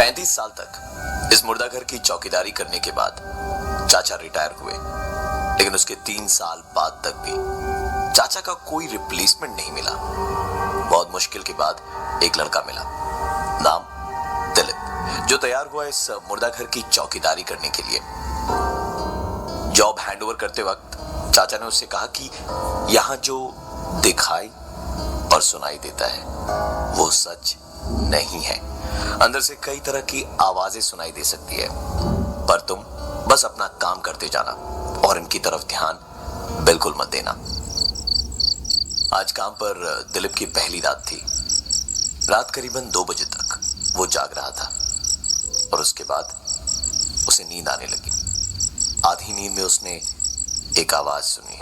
35 साल तक इस मुर्दा घर की चौकीदारी करने के बाद चाचा रिटायर हुए, लेकिन उसके 3 साल बाद तक भी चाचा का कोई रिप्लेसमेंट नहीं मिला। बहुत मुश्किल के बाद एक लड़का मिला, नाम दिलीप, जो तैयार हुआ इस मुर्दा घर की चौकीदारी करने के लिए। जॉब हैंडओवर करते वक्त चाचा ने उससे कहा कि यहां जो दिखाई और सुनाई देता है वो सच नहीं है। अंदर से कई तरह की आवाजें सुनाई दे सकती है, पर तुम बस अपना काम करते जाना और इनकी तरफ ध्यान बिल्कुल मत देना। आज काम पर दिलीप की पहली रात थी। रात करीबन 2 बजे तक वो जाग रहा था और उसके बाद उसे नींद आने लगी। आधी नींद में उसने एक आवाज सुनी।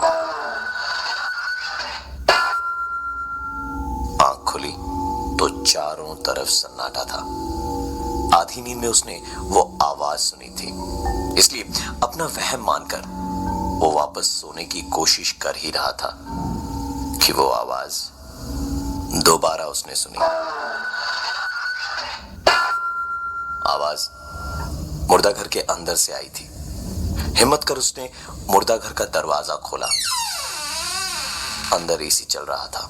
आंख खुली तो चारों तरफ सन्नाटा था। आधी नींद में उसने वो आवाज सुनी थी, इसलिए अपना वहम मानकर वो वापस सोने की कोशिश कर ही रहा था कि वो आवाज दोबारा उसने सुनी। आवाज मुर्दा घर के अंदर से आई थी। हिम्मत कर उसने मुर्दा घर का दरवाजा खोला। अंदर एसी चल रहा था,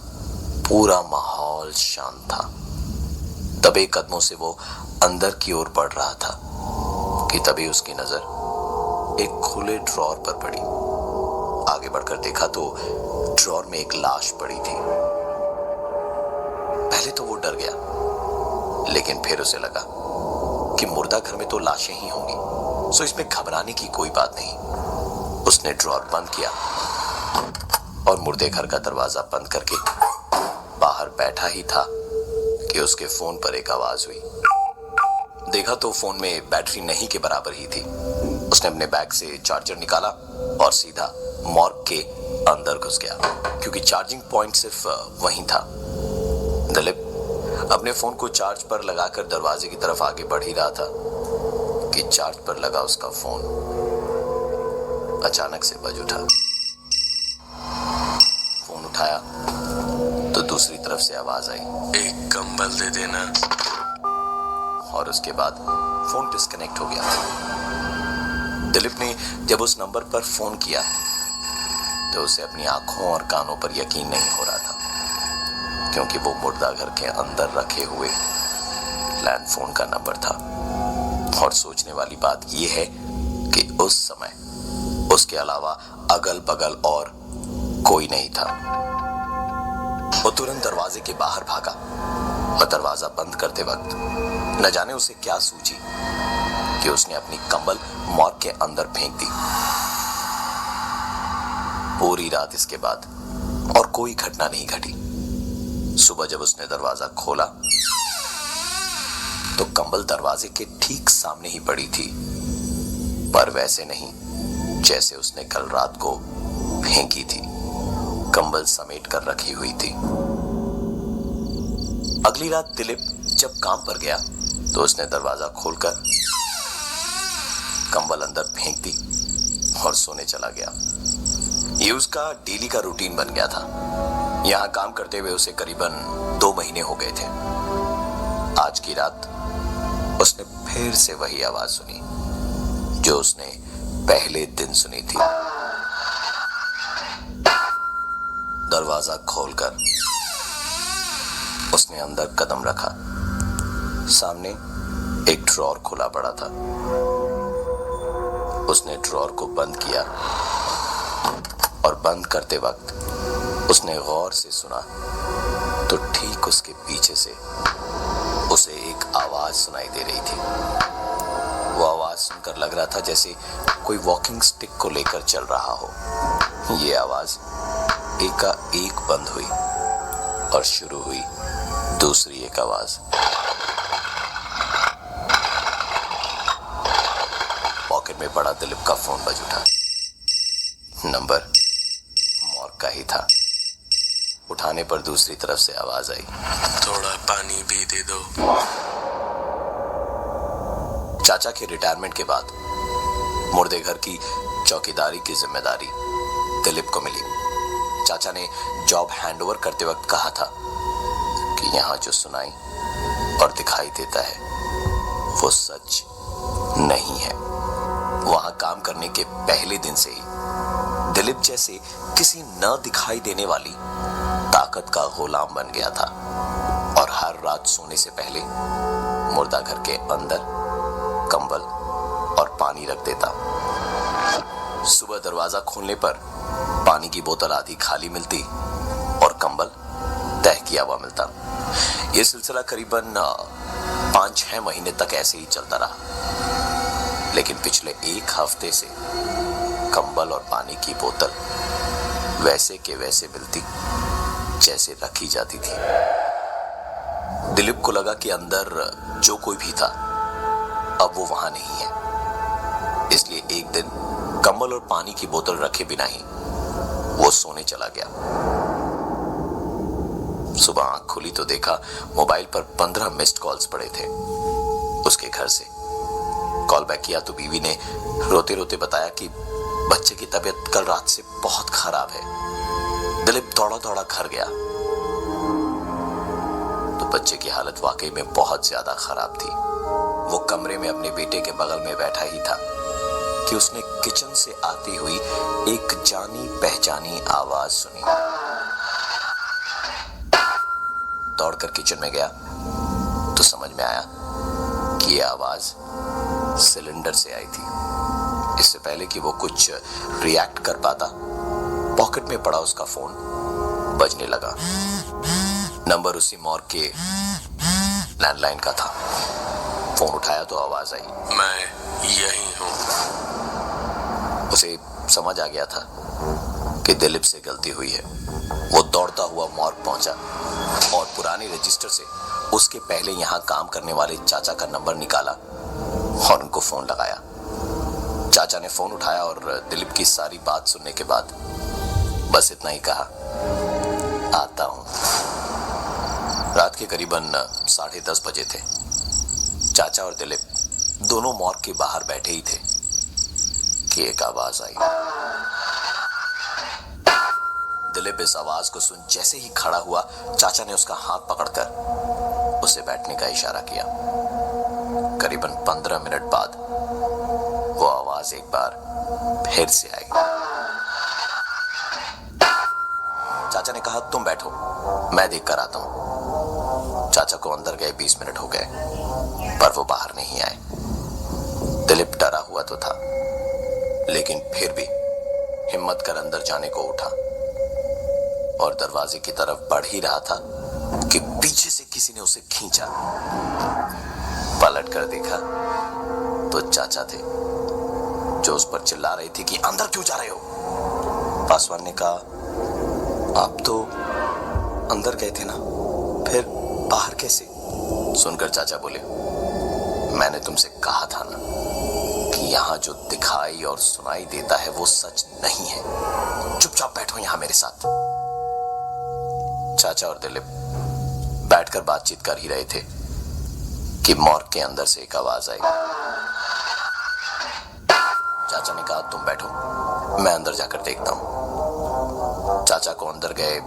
पूरा माहौल शांत था। दबे कदमों से वो अंदर की ओर बढ़ रहा था कि तभी उसकी नजर एक खुले ड्रॉर पर पड़ी। आगे बढ़कर देखा तो ड्रॉर में एक लाश पड़ी थी। पहले तो वो डर गया, लेकिन फिर उसे लगा कि मुर्दा घर में तो लाशें ही होंगी, सो इसमें घबराने की कोई बात नहीं। उसने ड्रॉर बंद किया और मुर्दे घर का दरवाजा बंद करके बाहर बैठा ही था कि उसके फोन पर एक आवाज हुई। देखा तो फोन में बैटरी नहीं के बराबर ही थी। उसने अपने बैग से चार्जर निकाला और सीधा मॉर्ग के अंदर घुस गया, क्योंकि चार्जिंग पॉइंट सिर्फ वहीं था। दिलीप अपने फोन को चार्ज पर लगाकर दरवाजे की तरफ आगे बढ़ ही रहा था कि चार्ज पर लगा उसका फोन अचानक से बज उठा। फोन उठाया तो दूसरी तरफ से आवाज आई, एक कंबल दे देना। और उसके बाद फोन डिस्कनेक्ट हो गया। दिलीप ने जब उस नंबर पर फोन किया तो उसे अपनी आंखों और कानों पर यकीन नहीं हो रहा था, क्योंकि वो मुर्दा घर के अंदर रखे हुए लैंड फोन का नंबर था। और सोचने वाली बात यह है कि उस समय उसके अलावा अगल बगल और कोई नहीं था। वो तुरंत दरवाजे के बाहर भागा और दरवाजा बंद करते वक्त न जाने उसे क्या सूझी कि उसने अपनी कंबल मॉर्ग के अंदर फेंक दी। पूरी रात इसके बाद और कोई घटना नहीं घटी। सुबह जब उसने दरवाजा खोला तो कंबल दरवाजे के ठीक सामने ही पड़ी थी, पर वैसे नहीं जैसे उसने कल रात को फेंकी थी। कंबल समेट कर रखी हुई थी। अगली रात दिलीप जब काम पर गया तो उसने दरवाजा खोलकर कंबल अंदर फेंक दी और सोने चला गया। ये उसका डेली का रूटीन बन गया था। यहां काम करते हुए उसे करीबन 2 महीने हो गए थे। आज की रात उसने फिर से वही आवाज सुनी जो उसने पहले दिन सुनी थी। दरवाजा खोलकर उसने अंदर कदम रखा। सामने एक ड्रॉर खुला पड़ा था। उसने ड्रॉर को बंद किया और बंद करते वक्त उसने गौर से सुना तो ठीक उसके पीछे से उसे एक आवाज सुनाई दे रही थी। वो आवाज सुनकर लग रहा था जैसे कोई वॉकिंग स्टिक को लेकर चल रहा हो। ये आवाज एकाएक बंद हुई और शुरू हुई दूसरी एक आवाज। पॉकेट में पड़ा दिलीप का फोन बज उठा। नंबर मॉर्ग का ही था। उठाने पर दूसरी तरफ से आवाज आई, थोड़ा पानी भी दे दो। चाचा के रिटायरमेंट के बाद मुर्दे घर की चौकीदारी की जिम्मेदारी दिलीप को मिली। चाचा ने जॉब हैंडओवर करते वक्त कहा था कि यहाँ जो सुनाई और दिखाई देता है वो सच नहीं है। वहां काम करने के पहले दिन से ही दिलीप जैसे किसी न दिखाई देने वाली ताकत का गुलाम बन गया था और हर रात सोने से पहले मुर्दा घर के अंदर कंबल और पानी रख देता। सुबह दरवाजा खोलने पर पानी की बोतल आधी खाली मिलती और कंबल तह किया हुआ मिलता। यह सिलसिला करीबन 5-6 महीने तक ऐसे ही चलता रहा, लेकिन पिछले एक हफ्ते से कंबल और पानी की बोतल वैसे के वैसे मिलती जैसे रखी जाती थी। दिलीप को लगा कि अंदर जो कोई भी था अब वो वहां नहीं है, इसलिए एक दिन कंबल और पानी की बोतल रखे बिना ही वो सोने चला गया। सुबह आंख खुली तो देखा मोबाइल पर 15 मिस्ड कॉल्स पड़े थे उसके घर से। कॉल बैक किया तो बीवी ने रोते रोते बताया कि बच्चे की तबीयत कल रात से बहुत खराब है। दिलीप दौड़ा दौड़ा घर गया तो बच्चे की हालत वाकई में बहुत ज्यादा खराब थी। वो कमरे में अपने बेटे के बगल में बैठा ही था कि उसने किचन से आती हुई एक जानी पहचानी आवाज सुनी। दौड़कर किचन में गया तो समझ में आया कि यह आवाज सिलेंडर से आई थी। इससे पहले कि वो कुछ रिएक्ट कर पाता, पॉकेट में पड़ा उसका फोन बजने लगा। नंबर उसी मॉर्ग के लैंडलाइन का था। फोन उठाया तो आवाज आई, मैं यही हूँ। उसे समझ आ गया था कि दिलीप से गलती हुई है। वो दौड़ता हुआ मॉर्ग पहुंचा और पुराने रजिस्टर से उसके पहले यहां काम करने वाले चाचा का नंबर निकाला और उनको फोन लगाया। चाचा ने फोन उठाया और दिलीप की सारी बात सुनने के बाद बस इतना ही कहा, आता हूं। रात के करीबन 10:30 बजे थे। चाचा और दिलीप दोनों मॉर्ग के बाहर बैठे ही थे कि एक आवाज आई। दिलीप इस आवाज को सुन जैसे ही खड़ा हुआ, चाचा ने उसका हाथ पकड़कर उसे बैठने का इशारा किया। करीबन 15 मिनट बाद वो आवाज एक बार फिर से आई। चाचा ने कहा, तुम बैठो, मैं देख कर आता हूं। चाचा को अंदर गए 20 मिनट हो गए पर वो बाहर नहीं आए। दिलीप डरा हुआ तो था, लेकिन फिर भी हिम्मत कर अंदर जाने को उठा और दरवाजे की तरफ बढ़ ही रहा था कि पीछे से किसी ने उसे खींचा। पलट कर देखा तो चाचा थे जो उस पर चिल्ला रही थी कि अंदर क्यों जा रहे हो। पासवान ने कहा, आप तो अंदर गए थे ना, फिर बाहर कैसे? सुनकर चाचा बोले, मैंने तुमसे कहा था ना कि यहां जो दिखाई और सुनाई देता है वो सच नहीं है। चुपचाप बैठो यहां मेरे साथ। चाचा और दिलीप बैठकर बातचीत कर ही रहे थे कि मॉर्ग के अंदर से एक आवाज आई। चाचा ने कहा, तुम बैठो, मैं अंदर जाकर देखता हूं। चाचा को अंदर गए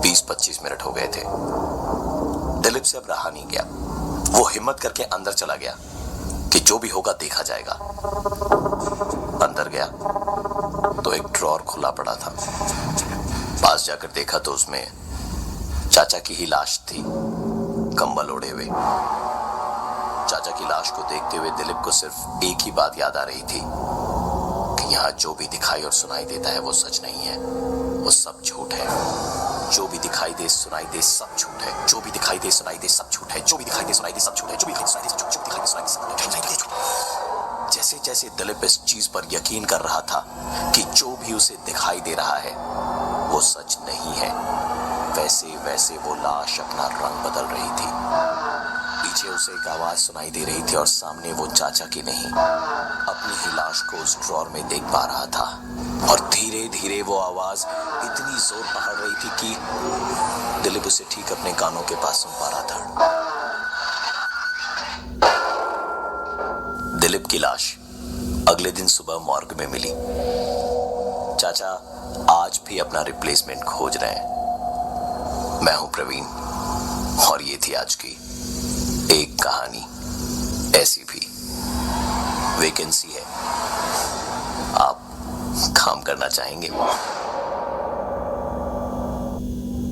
20-25 मिनट हो गए थे। दिलीप से अब रहा नहीं गया। वो हिम्मत करके अंदर चला गया कि जो भी होगा देखा जाएगा। अंदर गया तो एक ड्रॉर खुला पड़ा था। पास जाकर देखा तो उसमें चाचा की ही लाश थी, कंबल ओढ़े हुए। चाचा की लाश को देखते हुए दिलीप को सिर्फ एक ही बात याद आ रही थी कि यहाँ जो भी दिखाई और सुनाई देता है वो सच नहीं है, वो सब झूठ है। जो भी दिखाई दे सुनाई दे सब झूठ है। जो भी दिखाई दे सुनाई दे सब झूठ है। जो भी दिखाई दे सुनाई दे सब झूठ है। जो भी दिखाई दे सुनाई दे जो भी दिखाई दे सुनाई दे सब झूठ। जैसे जैसे दिलीप इस चीज पर यकीन कर रहा था कि जो भी उसे दिखाई दे रहा है वो सच नहीं है, वैसे वैसे वो लाश अपना रंग बदल रही थी। पीछे उसे एक आवाज सुनाई दे रही थी और सामने वो चाचा की नहीं, अपनी ही लाश को उस ड्रॉर में देख पा रहा था। और धीरे धीरे वो आवाज इतनी जोर पकड़ रही थी कि दिलीप उसे ठीक अपने कानों के पास सुन पा रहा था। दिलीप की लाश अगले दिन सुबह मॉर्ग में मिली। चाचा आज भी अपना रिप्लेसमेंट खोज रहे हैं। मैं हूं प्रवीण और ये थी आज की एक कहानी ऐसी भी वैकेंसी है, आप काम करना चाहेंगे?